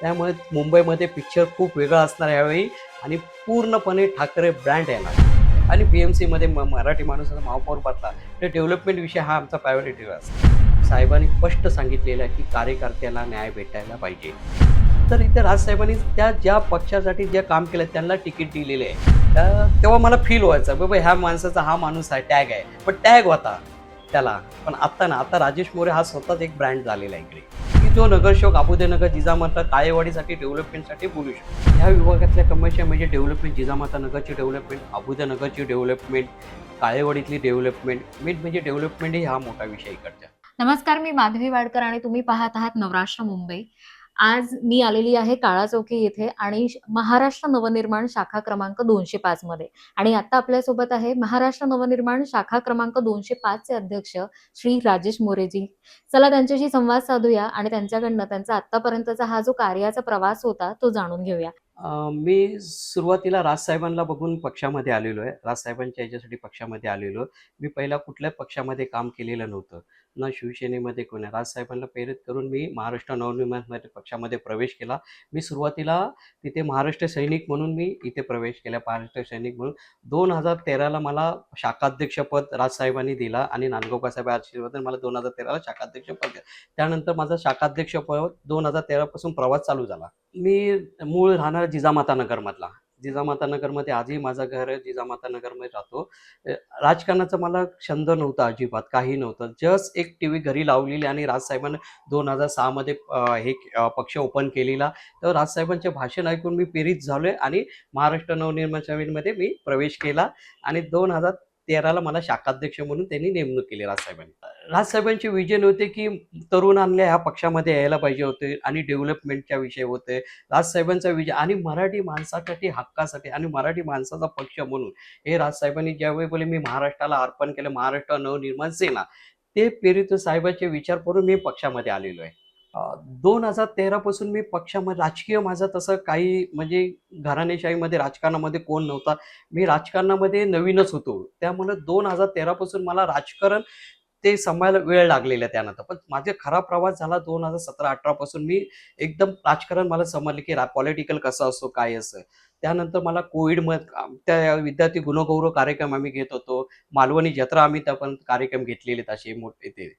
त्यामुळे मुंबईमध्ये पिक्चर खूप वेगळा असणार यावेळी आणि पूर्णपणे ठाकरे ब्रँड येणार आणि BMCमध्ये मराठी माणूस आता महापौर पडला तर डेव्हलपमेंट विषय हा आमचा प्रायोरिटीवर असतो. साहेबांनी स्पष्ट सांगितलेलं आहे की कार्यकर्त्याला न्याय भेटायला पाहिजे. तर इथे राजसाहेबांनी त्या ज्या पक्षासाठी जे काम केलं त्यांना तिकीट दिलेले आहे. तेव्हा मला फील व्हायचं बाबा ह्या माणसाचा हा माणूस आहे, टॅग आहे. पण टॅग होता त्याला. पण आता ना, आता राजेश मोरे हा स्वतःच एक ब्रँड झालेला आहे इकडे, की जो नगरसेवक अबुदनगर, जिजामाता, काळेवाडीसाठी डेव्हलपमेंटसाठी बोलू शकतो. ह्या विभागातल्या समस्या म्हणजे डेव्हलपमेंट, जिजामाता नगरची डेव्हलपमेंट, अबुदनगरची डेव्हलपमेंट, काळेवाडीतली डेव्हलपमेंट, मेन म्हणजे डेव्हलपमेंट ही हा मोठा विषय इकडचा. नमस्कार, मी माधवी वाडकर आणि तुम्ही पाहत आहात नवराष्ट्र मुंबई. आज मी आलेली आहे काळा चौकी येथे आणि महाराष्ट्र नवनिर्माण शाखा क्रमांक 205 मध्ये आणि आता आपल्यासोबत आहे महाराष्ट्र नवनिर्माण शाखा क्रमांक 205 चे अध्यक्ष श्री राजेश मोरेजी. चला त्यांच्याशी संवाद साधूया आणि त्यांच्याकडनं त्यांचा आतापर्यंतचा हा जो कार्याचा प्रवास होता तो जाणून घेऊया. मी सुरुवातीला राजसाहेबांना बघून पक्षामध्ये आलेलो आहे. राजसाहेबांच्या ह्याच्यासाठी पक्षामध्ये आलेलो. मी पहिला कुठल्याच पक्षामध्ये काम केलेलं नव्हतं. ना शिवसेनेमध्ये कोणी. राजसाहेबांना प्रेरित करून मी महाराष्ट्र नवनिर्माण पक्षामध्ये प्रवेश केला. मी सुरुवातीला तिथे महाराष्ट्र सैनिक म्हणून मी इथे प्रवेश केला. महाराष्ट्र सैनिक म्हणून 2013ला मला शाखाध्यक्षपद राजसाहेबांनी दिला आणि नांदगावकर आशीर्वादाने मला 2013ला शाखाध्यक्षपद दिलं. त्यानंतर माझं शाखाध्यक्षपद 2013 पासून प्रवास चालू झाला. मी मूळ राहणार जिजामाता नगरमधला. जिजामाता नगरमध्ये आजही माझं घर आहे. जिजामाता नगरमध्ये राहतो. राजकारणाचा मला छंद नव्हता अजिबात, काही नव्हतं. जस्ट एक टीव्ही घरी लावलेली आणि राजसाहेबांनी 2006 मध्ये पक्ष ओपन केलेला. तर राजसाहेबांचे भाषण ऐकून मी प्रेरित झालोय आणि महाराष्ट्र नवनिर्माण सेनेमध्ये मी प्रवेश केला आणि 2013ला मला शाखाध्यक्ष म्हणून त्यांनी नेमणूक केली राजसाहेबांनी. राजसाहेबांचे विजन होते की तरुणांना ह्या पक्षामध्ये यायला पाहिजे होते आणि डेव्हलपमेंटच्या विषय होते. राजसाहेबांचा विजय आणि मराठी माणसासाठी, हक्कासाठी आणि मराठी माणसाचा पक्ष म्हणून हे राजसाहेबांनी ज्यावेळी बोलले मी महाराष्ट्राला अर्पण केलं, महाराष्ट्र नवनिर्माण सेना, ते प्रेरित साहेबांचे विचार करून मी पक्षामध्ये आलेलो आहे. 2013 पासून मी पक्षामध्ये राजकीय माझं तसं काही म्हणजे घराणेशाहीमध्ये राजकारणामध्ये कोण नव्हता. मी राजकारणामध्ये नवीनच होतो. त्यामुळे 2013 पासून मला राजकारण ते सांभाळायला वेळ लागलेला त्यानंतर. पण माझा खरा प्रवास झाला 2017-18 पासून. मी एकदम राजकारण मला समजलं, की पॉलिटिकल कसं असतो, काय असतं. त्यानंतर मला त्या विद्यार्थी गुणगौरव कार्यक्रम आम्ही घेत होतो. मालवणी जत्रा आम्ही त्यापर्यंत कार्यक्रम घेतलेले आहेत असे मोठे ते.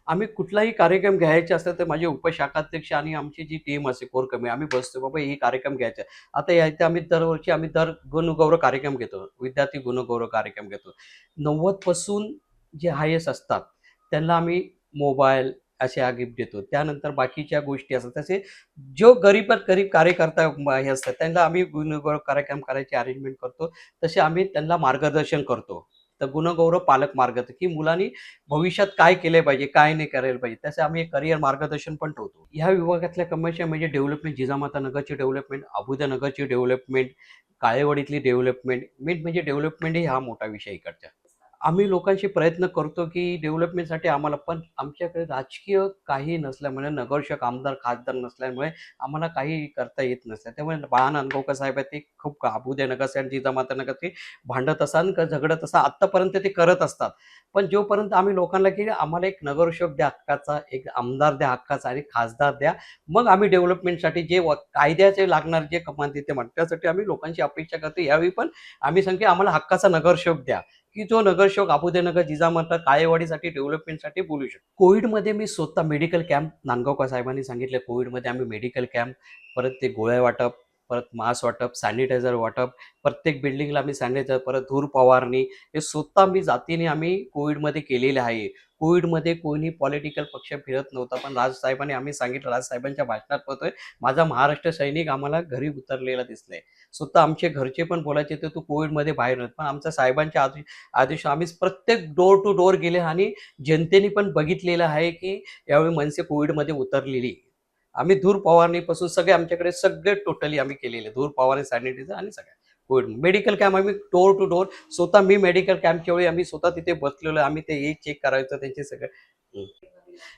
आम्ही कुठलाही कार्यक्रम घ्यायचे असतात तर माझे उपशाखाध्यक्ष आणि आमची जी टीम असते कोर कमिटी आम्ही बसतो बाबा हे कार्यक्रम घ्यायचा आहे. आता यायचे आम्ही दरवर्षी दर गुणगौरव कार्यक्रम घेतो. विद्यार्थी गुणगौरव कार्यक्रम घेतो. 90 पासून जे हायेस्ट असतात त्यांना आम्ही मोबाईल असे गिफ्ट देतो. त्यानंतर बाकीच्या गोष्टी असतात. तसे जो गरीबात गरीब कार्यकर्ता हे असतात त्यांना आम्ही गुणगौरव कार्यक्रम करायची अरेंजमेंट करतो. तसे आम्ही त्यांना मार्गदर्शन करतो. तर गुणगौरव पालक मार्गदर्शन की मुलांनी भविष्यात काय केले पाहिजे, काय नाही करायला पाहिजे. त्याचं आम्ही एक करियर मार्गदर्शन पण ठेवतो. ह्या विभागातल्या समस्या म्हणजे डेव्हलपमेंट, जिजामाता नगरची डेव्हलपमेंट, अबुदनगरची डेव्हलपमेंट, काळेवाडीतली डेव्हलपमेंट. मेन म्हणजे डेव्हलपमेंट हा मोठा विषय इकडचा. आम्ही लोकांशी प्रयत्न करतो की डेव्हलपमेंटसाठी आम्हाला, पण आमच्याकडे राजकीय काही नसल्यामुळे, नगरसेवक, आमदार, खासदार नसल्यामुळे आम्हाला काही करता येत नसतं. त्यामुळे बाळा नांदगावकर साहेब आहेत, ते खूप अबुदनगर आणि जिजामाता नगर ते भांडत असाल का झगडत असा आत्तापर्यंत ते करत असतात. पण जोपर्यंत आम्ही लोकांना की आम्हाला एक नगरसेवक द्या हक्काचा, एक आमदार द्या हक्काचा आणि खासदार द्या, मग आम्ही डेव्हलपमेंटसाठी जे कायद्याचे लागणार जे कमान ते म्हणतो त्यासाठी आम्ही लोकांची अपेक्षा करतो. यावेळी पण आम्ही सांगतो आम्हाला हक्काचा नगरसेवक द्या, की जो नगरसेवक अबुदनगर, जिजामाता, काळेवाडीसाठी डेव्हलपमेंटसाठी बोलू शकतो. कोविडमध्ये मी स्वतः मेडिकल कॅम्प, नांदगावकर साहेबांनी सांगितलं कोविडमध्ये आम्ही मेडिकल कॅम्प, परत ते गोळ्या वाटप, परत मास्क वाटप, सॅनिटायझर वाटप, प्रत्येक बिल्डिंगला आम्ही सॅनिटायझर, परत धूर फवारणी, हे स्वतः मी जातीने आम्ही कोविडमध्ये केलेलं आहे. कोविडमध्ये कोणी पॉलिटिकल पक्ष फिरत नव्हता. पण राजसाहेबांनी आम्ही सांगितलं, राजसाहेबांच्या भाषणात होतोय, माझा महाराष्ट्र सैनिक आम्हाला घरी उतरलेला दिसलाय. स्वतः आमचे घरचे पण बोलायचे तर तू कोविडमध्ये बाहेर नव्हता. पण आमच्या साहेबांच्या आदेश आम्ही प्रत्येक डोर टू डोर गेले आणि जनतेने पण बघितलेलं आहे, की यावेळी मनसे कोविडमध्ये उतरलेली. आम्ही धूर फवारणीपासून सगळे आमच्याकडे सगळे टोटली आम्ही केलेले. धूर फवारणी, सॅनिटायझर आणि सगळ्या. कोविड मेडिकल कॅम्प आम्ही डोर टू डोर स्वतः, मी मेडिकल कॅम्पच्या वेळी आम्ही स्वतः तिथे बसलेलो. आम्ही ते एक चेक करायचं त्यांचे सगळं. हं.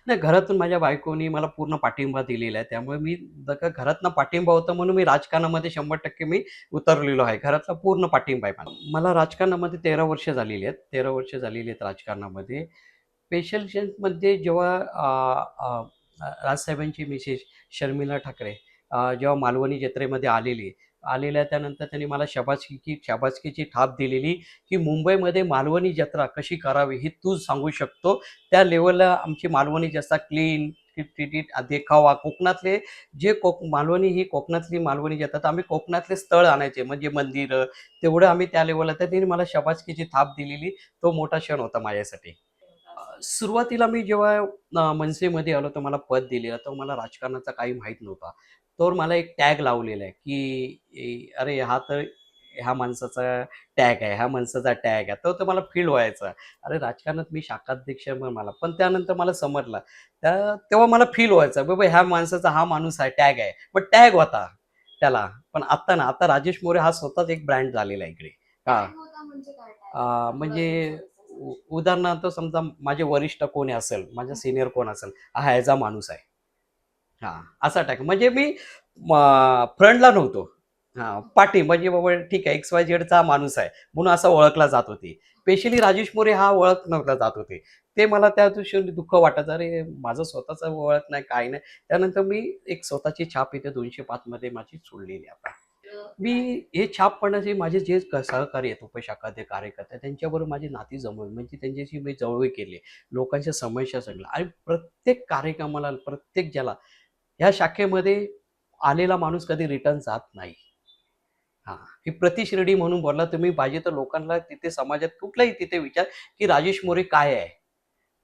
नाही, घरातून माझ्या बायकोनी मला पूर्ण पाठिंबा दिलेला आहे. त्यामुळे मी घरातनं पाठिंबा होता म्हणून मी राजकारणामध्ये 100% मी उतरलेलो आहे. घरातला पूर्ण पाठिंबा आहे मला. मला राजकारणामध्ये 13 वर्ष झालेली आहेत. 13 वर्ष झालेली आहेत राजकारणामध्ये. स्पेशल म्हणजे जेव्हा राजसाहेबांची मिसेस शर्मिला ठाकरे जेव्हा मालवणी जत्रेमध्ये आलेल्या त्यानंतर त्यांनी मला शाबासकीची थाप दिलेली, की मुंबईमध्ये मालवणी जत्रा कशी करावी ही तू सांगू शकतो. त्या लेव्हलला आमची मालवणी जत्रा क्लीन, टिटटिट देखावा कोकणातले मालवणी ही कोकणातली मालवणी जत्रा तर आम्ही कोकणातले स्थळ आणायचे म्हणजे मंदिरं तेवढं आम्ही त्या लेव्हलला तर त्यांनी मला शाबासकीची थाप दिलेली. तो मोठा क्षण होता माझ्यासाठी. सुरुवातीला मी जेव्हा मनसेमध्ये आलो तर मला पद दिलेलं तर मला राजकारणाचा काही माहीत नव्हता. तर मला एक टॅग लावलेला आहे, की अरे हा तर ह्या माणसाचा टॅग आहे, ह्या माणसाचा टॅग आहे. तो तर मला फील व्हायचा. अरे राजकारणात मी शाखाध्यक्ष मग मला. पण त्यानंतर मला समजलं. तेव्हा मला फील व्हायचं, बाबा ह्या माणसाचा हा माणूस आहे, टॅग आहे. पण टॅग होता त्याला. पण आता ना, आता राजेश मोरे हा स्वतःच एक ब्रँड झालेला आहे इकडे. हां. म्हणजे उदाहरणार्थ समजा माझे वरिष्ठ कोणी असेल, माझा सीनियर कोण असेल, हा ह्याचा माणूस आहे. हां, असा टाक म्हणजे मी फ्रंटला नव्हतो. हां, पाठी म्हणजे बाबा ठीक आहे XYZचा माणूस आहे म्हणून असा ओळखला जात होती. स्पेशली राजेश मोरे हा ओळख नव्हता जात होते. ते मला त्या दिवशी दुःख वाटायचं. अरे माझं स्वतःचं ओळख नाही, काही नाही. त्यानंतर मी एक स्वतःची छाप इथे 205 मध्ये माझी सोडलेली आता. मी हे छाप पडण्याचे माझे जे सहकारी आहेत, उपशाखाचे कार्यकर्ते त्यांच्याबरोबर माझी नाती जमवली. म्हणजे त्यांच्याशी मी जवळ केली. लोकांच्या समस्या सांगितल्या आणि प्रत्येक कार्यक्रमाला, प्रत्येक ज्याला ह्या शाखेमध्ये आलेला माणूस कधी रिटर्न जात नाही. हां, ही प्रतिशिर्डी म्हणून बोलला तुम्ही पाहिजे तर लोकांना तिथे समाजात कुठलाही तिथे विचार, की राजेश मोरे काय आहे?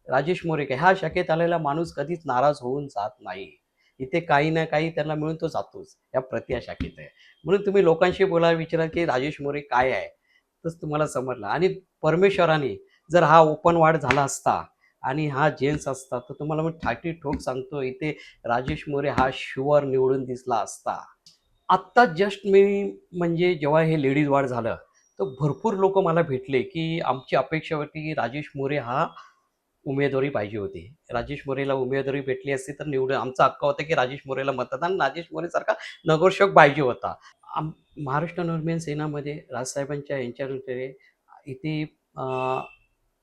राजेश मोरे काय? ह्या शाखेत आलेला माणूस कधीच नाराज होऊन जात नाही. इथे काही ना काही त्यांना मिळून तो जातोच. या प्रति या शाखेत आहे. म्हणून तुम्ही लोकांशी बोलायला विचारा, की राजेश मोरे काय आहे? तरच तुम्हाला समजलं आणि परमेश्वराने जर हा ओपन वार्ड झाला असता आणि हा जेन्ट्स असता, तर तुम्हाला मी ठाकीठोक सांगतो इथे राजेश मोरे हा शुअर निवडून दिसला असता. आत्ता जस्ट मी म्हणजे जेव्हा हे लेडीज वार्ड झालं, तर भरपूर लोकं मला भेटले, की आमची अपेक्षा होती, की राजेश मोरे हा उमेदवारी पाहिजे होती. राजेश मोरेला उमेदवारी भेटली असती तर निवडून आमचा हक्क होता, की राजेश मोरेला मतदान राजेश मोरेसारखा नगरसेवक पाहिजे होता. महाराष्ट्र नवनिर्माण सेनामध्ये राजसाहेबांच्या यांच्याकडे इथे अ,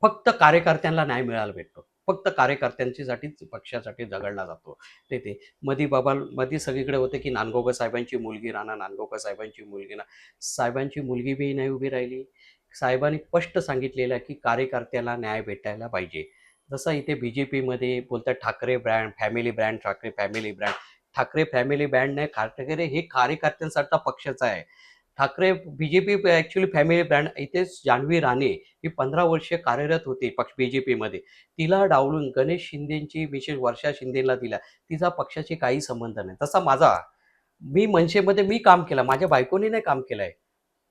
फक्त कार्यकर्त्यांना न्याय मिळायला भेटतो. फक्त कार्यकर्त्यांच्यासाठीच पक्षासाठी झगडला जातो तिथे. मधी सगळीकडे होते, की नांदगावकर साहेबांची मुलगी राणा नांदगावकर साहेबांची मुलगी ना साहेबांची मुलगी बी नाही उभी राहिली. साहेबांनी स्पष्ट सांगितलेलं आहे, की कार्यकर्त्याला न्याय भेटायला पाहिजे. जसं इथे बी-जे-पीमध्ये बोलतात Thackeray brand, family brand, Thackeray family brand. Thackeray family brand नाही, ठाकरे हे कार्यकर्त्यांसारखा पक्षाचा आहे. Thackeray BJP actually family brand. इथेच जान्हवी राणे ही 15 वर्षे कार्यरत होती बी-जे-पीमध्ये. तिला डावलून गणेश शिंदेची मिसेस वर्षा शिंदेला दिला. तिचा पक्षाशी काही संबंध नाही. तसा माझा मी मनसेमध्ये मी काम केलं. माझ्या बायकोनी नाही काम केलंय.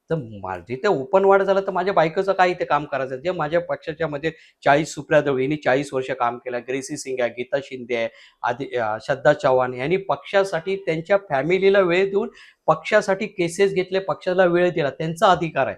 तर जिथे ओपन वार्ड झालं तर माझ्या बायकोचं काय इथे काम करायचं? जे माझ्या पक्षाच्या मध्ये 40 सुप्रिया सुळे हिने 40 वर्ष काम केलं. ग्रेसी सिंग आहे, गीता शिंदे आहे, श्रद्धा चव्हाण यांनी पक्षासाठी त्यांच्या फॅमिलीला वेळ देऊन पक्षासाठी केसेस घेतले, पक्षाला वेळ दिला. त्यांचा अधिकार आहे.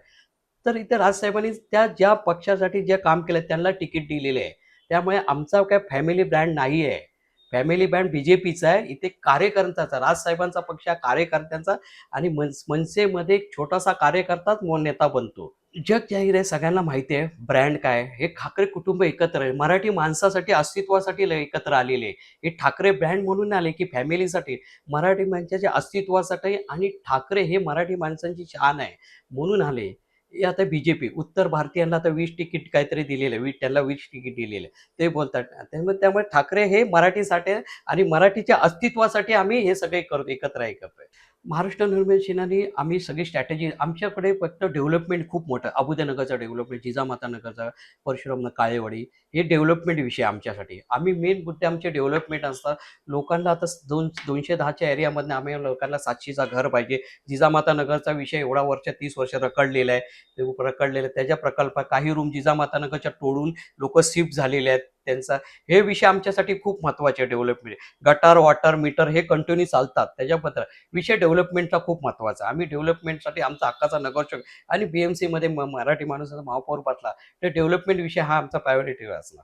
तर इथे राजसाहेबांनी त्या ज्या पक्षासाठी जे काम केलं त्यांना तिकीट दिलेले आहे. त्यामुळे आमचा काही फॅमिली ब्रँड नाही आहे. फॅमिली ब्रँड बी-जे-पीचा आहे. इथे कार्यकर्त्याचा, राजसाहेबांचा पक्ष हा कार्यकर्त्यांचा आणि मनसेमध्ये एक छोटासा कार्यकर्ताच नेता बनतो. जग जाहीर आहे, सगळ्यांना माहिती आहे ब्रँड काय आहे. हे ठाकरे कुटुंब एकत्र आहे. मराठी माणसासाठी अस्तित्वासाठी एकत्र आलेले आहे. हे ठाकरे ब्रँड म्हणून आले, की फॅमिलीसाठी, मराठी माणसाच्या अस्तित्वासाठी आणि ठाकरे हे मराठी माणसांची शान आहे म्हणून आले. हे आता बी-जे-पी उत्तर भारतीयांना आता 20 तिकीट काहीतरी दिलेलं आहे. त्यांना 20 तिकीट दिलेलं आहे. ते बोलतात. त्यामुळे ठाकरे हे मराठीसाठी आहे आणि मराठीच्या अस्तित्वासाठी आम्ही हे सगळे करतो, एकत्र करतोय. महाराष्ट्र निर्माण सेनानी आम्ही सगळी स्ट्रॅटेजी आमच्याकडे फक्त डेव्हलपमेंट खूप मोठं अबुदनगरचं डेव्हलपमेंट, जिजामाता नगरचं, परशुराम काळेवाडी हे डेव्हलपमेंट विषय आमच्यासाठी. आम्ही मेन मुद्दे आमचे डेव्हलपमेंट असतात. लोकांना आता 210च्या एरियामधनं आम्ही लोकांना 700चा घर पाहिजे. जिजामाता नगरचा विषय एवढा वर्ष 30 वर्ष रखडलेला आहे. ते रखडलेलं त्याच्या प्रकल्पात काही रूम जिजामाता नगरच्या तोडून लोकं शिफ्ट झालेले आहेत. त्यांचा हे विषय आमच्यासाठी खूप महत्त्वाचे डेव्हलपमेंट. गटार, वॉटर मीटर हे कंटिन्यू चालतात. त्याच्याबद्दल विषय डेव्हलपमेंटचा खूप महत्त्वाचा. आम्ही डेव्हलपमेंटसाठी आमचा हक्काचा नगरसेवक आणि BMCमध्ये मराठी माणूसाचा महापौर बसला, तर डेव्हलपमेंट विषय हा आमचा प्रायोरिटीवर असला.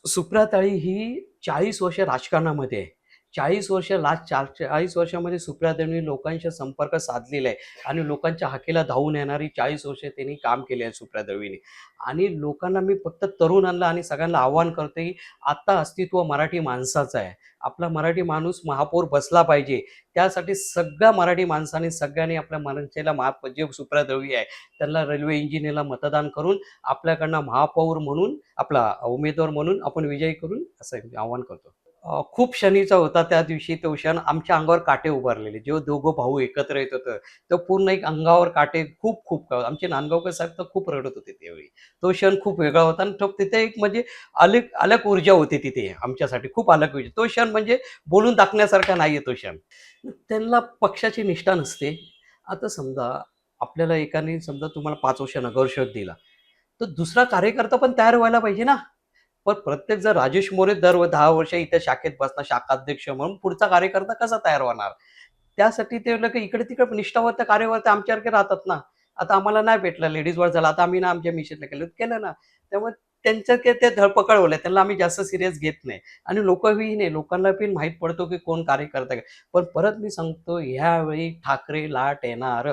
सुप्रियाताई ही 40 वर्ष राजकारणामध्ये आहे. लास्ट 40 वर्षामध्ये सुप्रियाताईंनी लोकांशी संपर्क साधलेला आहे आणि लोकांच्या हाकेला धावून येणारी 40 वर्ष त्यांनी काम केले आहे सुप्रियाताईंनी. आणि लोकांना मी फक्त तरुणांना आणि सगळ्यांना आव्हान करतो, की आता अस्तित्व मराठी माणसाचं आहे. आपला मराठी माणूस महापौर बसला पाहिजे. त्यासाठी सगळ्या मराठी माणसांनी सगळ्यांनी आपल्या मनसेला जे सुप्रियाताई आहे त्यांना रेल्वे इंजिनियरला मतदान करून आपल्याकडनं महापौर म्हणून आपला उमेदवार म्हणून आपण विजयी करून असं मी आवाहन करतो. खूप क्षणीचा होता त्या दिवशी तो क्षण. आमच्या अंगावर काटे उभारलेले. जेव्हा दोघं भाऊ एकत्र येत होतं, तर पूर्ण एक अंगावर काटे खूप आमचे नांदगावकर साहेब तर खूप रडत होते त्यावेळी. तो क्षण खूप वेगळा होता आणि तिथे एक म्हणजे अलग ऊर्जा होती तिथे आमच्यासाठी. खूप अलग ऊर्जा. तो क्षण म्हणजे बोलून दाखवण्यासारखा नाहीये तो क्षण. त्यांना पक्षाची निष्ठा नसते. आता समजा आपल्याला एकाने समजा तुम्हाला 5 वर्ष नगरसेवक दिला, तर दुसरा कार्यकर्ता पण तयार व्हायला पाहिजे ना. पण प्रत्येक जर राजेश मोरे दर 10 वर्ष इथे शाखेत बसणार शाखाध्यक्ष म्हणून पुढचा कार्यकर्ता कसा तयार होणार? त्यासाठी ते लोक इकडे-तिकडे निष्ठावंत कार्यकर्ते आमच्यासारखे राहतात ना. आता आम्हाला नाही भेटलं लेडीज वर झाला. आता आम्ही ना आमच्या मिसेसला केलं ना. त्यामुळे त्यांच्या ते धडपकड होईल. त्यांना आम्ही जास्त सीरियस घेत नाही. आणि लोकही नाही लोकांना पण माहीत पडतो की कोण कार्यकर्ता आहे. पण परत मी सांगतो ह्यावेळी ठाकरे लाट येणार.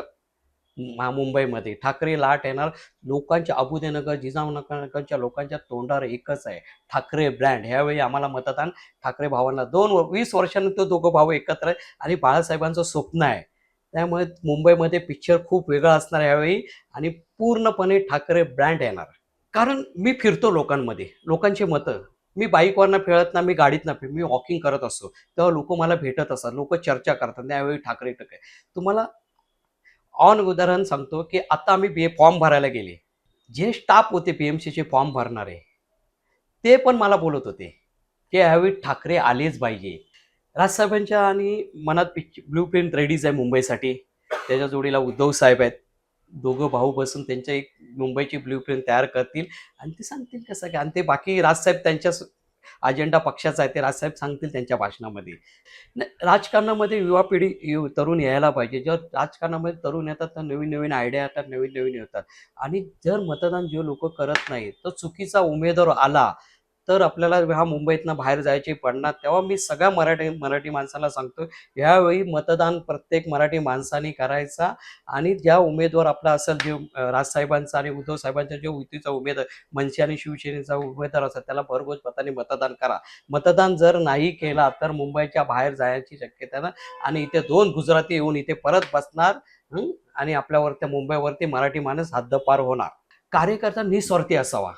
मुंबईमध्ये ठाकरे लाट येणार. लोकांच्या अबुदनगर, जिजाऊनगरच्या लोकांच्या तोंडावर एकच आहे, ठाकरे ब्रँड. ह्यावेळी आम्हाला मतदान ठाकरे भावांना 20 वर्षांनी तो दोघं भाऊ एकत्र आहे आणि बाळासाहेबांचं स्वप्न आहे. त्यामुळे मुंबईमध्ये पिक्चर खूप वेगळा असणार यावेळी आणि पूर्णपणे ठाकरे ब्रँड येणार. कारण मी फिरतो लोकांमध्ये, लोकांची मतं. मी बाईकवरनं फिरत ना, मी गाडीतनं मी वॉकिंग करत असतो. तेव्हा लोकं मला भेटत असतात. लोकं चर्चा करतात. त्यावेळी ठाकरे आहे. तुम्हाला उदाहरण सांगतो, की आता आम्ही फॉर्म भरायला गेले. जे स्टाफ होते पी-एम-सीचे फॉर्म भरणारे, ते पण मला बोलत होते, की यावेळी ठाकरे आलेच पाहिजे. राजसाहेबांच्या आणि मनात ब्लूप्रिंट रेडीच आहे मुंबईसाठी. त्याच्या जोडीला उद्धव साहेब आहेत. दोघं भाऊ बसून त्यांच्या एक मुंबईची ब्लूप्रिंट तयार करतील आणि ते सांगतील कसं काय आणि ते बाकी राजसाहेब त्यांच्या अजेंडा पक्षाचा आहे. ते राजसाहेब सांगतील त्यांच्या भाषणामध्ये. नाही, राजकारणामध्ये युवा पिढी तरुण यायला पाहिजे. जेव्हा राजकारणामध्ये तरुण येतात तर नवीन-नवीन आयडिया येतात, नवीन-नवीन येतात आणि जर मतदान जे लोकं करत नाहीत, तर चुकीचा उमेदवार आला, तर आपल्याला हा मुंबईतनं बाहेर जायची पडणार. तेव्हा मी सगळ्या मराठी माणसाला सांगतो, यावेळी मतदान प्रत्येक मराठी माणसाने करायचा आणि ज्या उमेदवार आपला असेल, जे राजसाहेबांचा आणि उद्धव साहेबांचा जो युतीचा उमेदवार, मनसे आणि शिवसेनेचा उमेदवार असेल, त्याला भरघोस मताने मतदान करा. मतदान जर नाही केला तर मुंबईच्या बाहेर जायची शक्यता ना आणि इथे 2 गुजराती येऊन इथे परत बसणार आणि आपल्यावरती मुंबईवरती मराठी माणूस हद्दपार होणार. कार्यकर्ता निस्वार्थी असावा.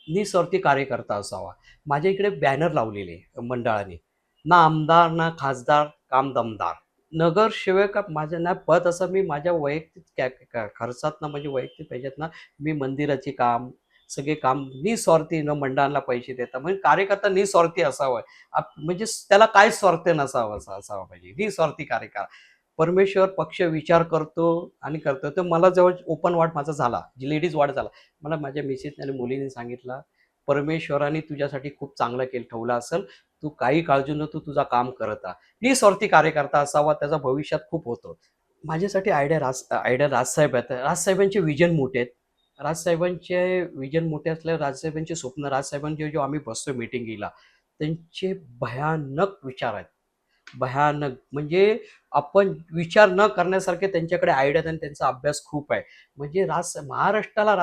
निस्वार्थी कार्यकर्ता असावा. माझ्या इकडे बॅनर लावलेले मंडळाने. ना आमदार, ना खासदार, काम दमदार. नगरसेवक माझं ना पद असं मी माझ्या वैयक्तिक खर्चातनं म्हणजे वैयक्तिक ह्याच्यातनं मी मंदिराचे काम, सगळे काम निस्वार्थी न मंडळांना पैसे देता. म्हणजे कार्यकर्ता निस्वार्थी असावा. म्हणजे त्याला काय स्वार्थ नसावा असावा पाहिजे. निस्वार्थी कार्यकर्ता. परमेश्वर पक्ष विचार करतो आणि करतो. तर मला जेव्हा ओपन वॉर्ड माझा झाला, लेडीज वॉर्ड झाला. मला माझ्या मिसेसने आणि मुलीने सांगितलं, "परमेश्वराने तुझ्यासाठी खूप चांगलं ठेवलं असेल. तू काही काळजी न तू तुझं काम करत राहा." निस्वार्थी कार्यकर्ता असावा, त्याचा भविष्यात खूप होतो. माझ्यासाठी आयडिया राजसाहेब आहेत. राजसाहेबांचे विजन मोठे आहेत. राजसाहेबांचे विजन मोठे असल्यावर राजसाहेबांचे स्वप्न, राजसाहेबांचे जेव्हा आम्ही बसतोय मीटिंगला, त्यांचे भयानक विचार आहेत. भयानक म्हणजे आपण विचार न करण्यासारखे त्यांच्याकडे आयडिया आणि त्यांचा अभ्यास खूप आहे. म्हणजे महाराष्ट्राला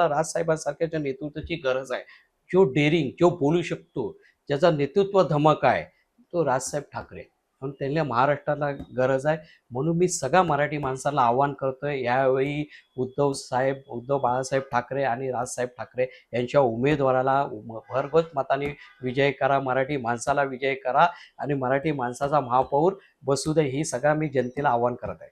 राजसाहेबांसारख्याच्या नेतृत्वाची गरज आहे. जो डेअरिंग, जो बोलू शकतो, ज्याचा नेतृत्व धमक आहे, तो राजसाहेब ठाकरे. म्हणून त्यांना महाराष्ट्राला गरज आहे. म्हणून मी सगळ्या मराठी माणसाला आवाहन करतोय, यावेळी उद्धव बाळासाहेब ठाकरे आणि राजसाहेब ठाकरे यांच्या उमेदवाराला भरघोस मताने विजय करा. मराठी माणसाला विजय करा आणि मराठी माणसाचा महापौर बसू दे. ही सगळा मी जनतेला आवाहन करत आहे.